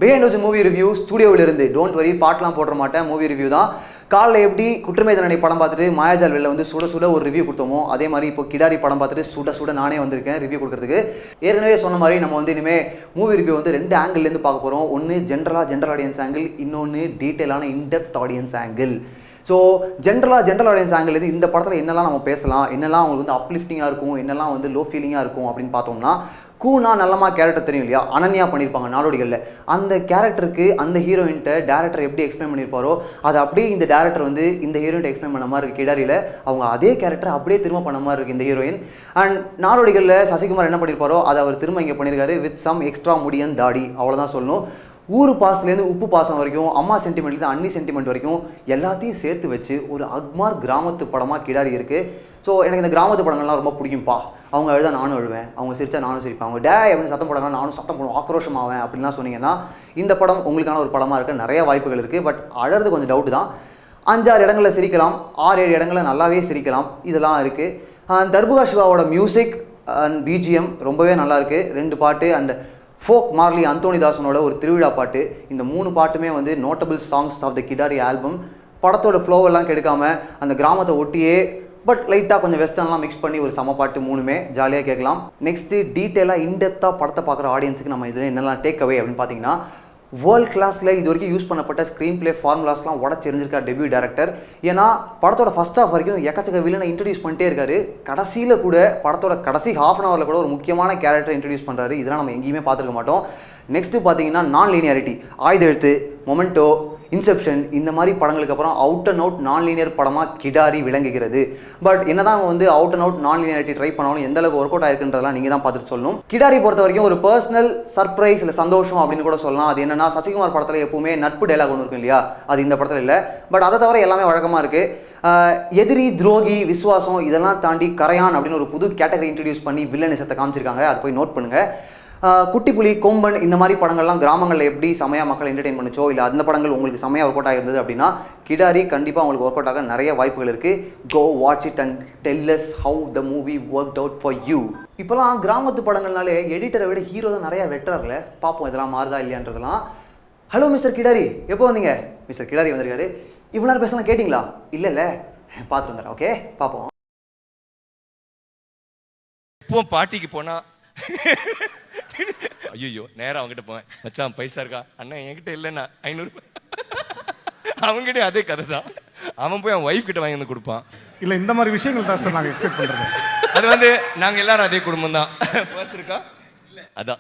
Behind movie review ஸ்டுடியோவில் இருந்து. Don't worry, பாட்டெலாம் போட மாட்டேன், மூவி ரிவ்யூ தான். காலைல எப்படி குற்றமை தண்டனை படம் பார்த்துட்டு மாயாஜால் வெளில வந்து சுட சுட ஒரு ரிவ்யூ கொடுத்தோமோ, அதே மாதிரி இப்போ கிடாரி படம் பார்த்துட்டு சுட சுட நானே வந்திருக்கேன் ரிவ்யூ கொடுக்குறதுக்கு. ஏற்கனவே சொன்ன மாதிரி நம்ம வந்து இனிமேல் மூவி ரிவ்யூ வந்து 2 ஆங்கிள்லேருந்து பார்க்க போகிறோம். ஒன்று ஜென்ரல் ஆடியன்ஸ் ஆங்கிள், இன்னொன்று டீட்டெயிலான in depth audience angle. So general audience angle இது இந்த படத்தில் என்னெல்லாம் நம்ம பேசலாம், என்னெல்லாம் அவங்களுக்கு வந்து அப்லிஃப்டிங்காக இருக்கும், என்னெல்லாம் வந்து லோ ஃபீலிங்காக இருக்கும் அப்படின்னு பார்த்தோம்னா, கூனா நல்லமா கேரக்டர் தெரியும் இல்லையா, அனன்யா பண்ணியிருப்பாங்க நாடோடிகளில். அந்த கேரக்டருக்கு அந்த ஹீரோயின்ட்ட டேரக்டர் எப்படி எக்ஸ்பிளைன் பண்ணியிருப்பாரோ அதை அப்படியே இந்த டேரக்டர் வந்து இந்த ஹீரோயின்ட்ட எக்ஸ்பிளைன் பண்ண மாதிரி இருக்குது. கிடாரியில் அவங்க அதே கேரக்டர் அப்படியே திரும்ப பண்ண மாதிரி இருக்குது இந்த ஹீரோயின். அண்ட் நாடோடிகளில் சசிகுமார் என்ன பண்ணியிருப்பாரோ அதை அவர் திரும்ப இங்கே பண்ணியிருக்காரு வித் சம் எக்ஸ்ட்ரா முடியன் தாடி, அவ்வளோதான் சொல்லணும். ஊர் பாசத்துலேருந்து உப்பு பாசம் வரைக்கும், அம்மா சென்டிமெண்ட்லேருந்து அன்னி சென்டிமெண்ட் வரைக்கும் எல்லாத்தையும் சேர்த்து வச்சு ஒரு அக்மார் கிராமத்து படமாக கிடாரி இருக்குது. ஸோ எனக்கு இந்த கிராமத்து படங்கள்லாம் ரொம்ப பிடிக்கும்ப்பா. அவங்க அழுதா நானும் அழுவேன், அவங்க சிரிச்சா நானும் சிரிப்பேன், அவங்க டே அப்படின்னு சத்தம் போடாங்க நானும் சத்தம் போடுவேன், ஆக்ரோஷமாவேன் அப்படின்லாம் சொன்னீங்கன்னா இந்த படம் உங்களுக்கான ஒரு படமாக இருக்க நிறைய வாய்ப்புகள் இருக்குது. பட் அழறது கொஞ்சம் டவுட்டு தான். 5-6 இடங்களில் சிரிக்கலாம், 6-7 இடங்களில் நல்லாவே சிரிக்கலாம், இதெல்லாம் இருக்குது. தர்புகா சிவாவோட மியூசிக் அண்ட் பிஜிஎம் ரொம்பவே நல்லாயிருக்கு. 2 பாட்டு அண்ட் ஃபோக் மார்லி அந்தோனிதாசனோட ஒரு திருவிழா பாட்டு, இந்த 3 பாட்டுமே வந்து notable songs of the Kidari album. படத்தோட ஃப்ளோவெல்லாம் கெடுக்காமல் அந்த கிராமத்தை ஒட்டியே பட் லைட்டாக கொஞ்சம் வெஸ்டர்ன்லாம் மிக்ஸ் பண்ணி ஒரு சம பாட்டு, 3மே ஜாலியாக கேட்கலாம். நெக்ஸ்ட்டு டீட்டெயிலாக இன்டெப்த்தாக படத்தை பார்க்குற ஆடியன்ஸுக்கு நம்ம இதில் என்னெல்லாம் டேக் அவே அப்படின்னு பார்த்தீங்கன்னா, வேர்ல்ட் கிளாஸில் இது வரைக்கும் யூஸ் பண்ணப்பட்ட ஸ்க்ரீன் பிளே ஃபார்முலாஸ்லாம் உடச்சிருந்திருக்கார் டெபியூ டேரக்டர். ஏன்னா படத்தோட ஃபஸ்ட் ஹாஃப் வரைக்கும் எக்கச்சக்க வில்லனை இன்ட்ரடியூஸ் பண்ணிட்டே இருக்காரு. கடைசியில் கூட படத்தோட கடைசி ½ அன் ஹவரில் கூட ஒரு முக்கியமான கேரக்டர் இன்ட்ரடியூஸ் பண்ணுறாரு. இதெல்லாம் நம்ம எங்கேயுமே பார்த்துருக்க மாட்டோம். நெக்ஸ்ட்டு பார்த்தீங்கன்னா நான் லீனியாரிட்டி, ஆயுத எழுத்து, மொமெண்டோ, இன்செப்ஷன் இந்த மாதிரி படங்களுக்கு அப்புறம் அவுட் அண்ட் அவுட் நான் லீனியர் படமாக கிடாரி விளங்குகிறது. பட் என்னதான் அவங்க வந்து அவுட் அண்ட் அவுட் நான் லீனியாரிட்டி ட்ரை பண்ணாலும் எந்த அளவுக்கு ஒர்க் அவுட் ஆயிருக்குன்றதெல்லாம் நீங்கள் தான் பார்த்துட்டு சொல்லணும். கிடாரி பொறுத்த வரைக்கும் ஒரு பர்சனல் சர்ப்ரைஸ் இல்லை சந்தோஷம் அப்படின்னு கூட சொல்லலாம். அது என்னன்னா, சசிகுமார் படத்தில் எப்பவுமே நட்பு டைலாக் ஒன்று இருக்கும் இல்லையா, அது இந்த படத்தில் இல்லை. பட் அதை தவிர எல்லாமே வழக்கமாக இருக்குது. எதிரி, துரோகி, விசுவாசம் இதெல்லாம் தாண்டி கரையான் அப்படின்னு ஒரு புது கேட்டகரி இன்ட்ரடியூஸ் பண்ணி வில்லனிசத்தை காமிச்சிருக்காங்க. அதை போய் நோட் பண்ணுங்கள். குட்டி புலி, கொம்பன் இந்த மாதிரி படங்கள்லாம் கிராமங்களில் எப்படி செமையாக மக்கள் என்டர்டெயின் பண்ணிச்சோ, இல்லை அந்த படங்கள் உங்களுக்கு செமையாக ஒர்க் அவுட் ஆகிருந்தது அப்படின்னா கிடாரி கண்டிப்பாக உங்களுக்கு ஒர்க் அவுட் ஆக நிறைய வாய்ப்புகள் இருக்குது. Go watch it and tell us how the movie worked out for you. இப்போலாம் கிராமத்து படங்கள்னாலே எடிட்டரை விட ஹீரோ தான் நிறையா வெட்டுறாருல. பார்ப்போம் இதெல்லாம் மாறுதா இல்லையான்றதெல்லாம். ஹலோ மிஸ்டர் கிடாரி, எப்போ வந்தீங்க? மிஸ்டர் கிடாரி வந்திருக்காரு. இவ்வளோ நேரம் பேசலாம் கேட்டிங்களா? இல்லை பார்த்துட்டு வந்துடுறேன். ஓகே, பார்ப்போம். இப்போ பாட்டிக்கு போனா ஐயோ நேரம் அவங்ககிட்ட போவேன், மச்சான் பைசா இருக்கா? அண்ணா என்கிட்ட இல்லைண்ணா 500. அவங்ககிட்ட அதே கதை தான். அவன் போய் அவன் ஒய்ஃப் கிட்ட வாங்கி வந்து கொடுப்பான். இல்லை, இந்த மாதிரி விஷயங்கள் தான் சார் நாங்கள் எக்ஸ்பெக்ட் பண்ணுறோம். அது வந்து நாங்கள் எல்லாரும் அதே குடும்பம் தான். பர்ஸ் இருக்கா? இல்லை, அதான்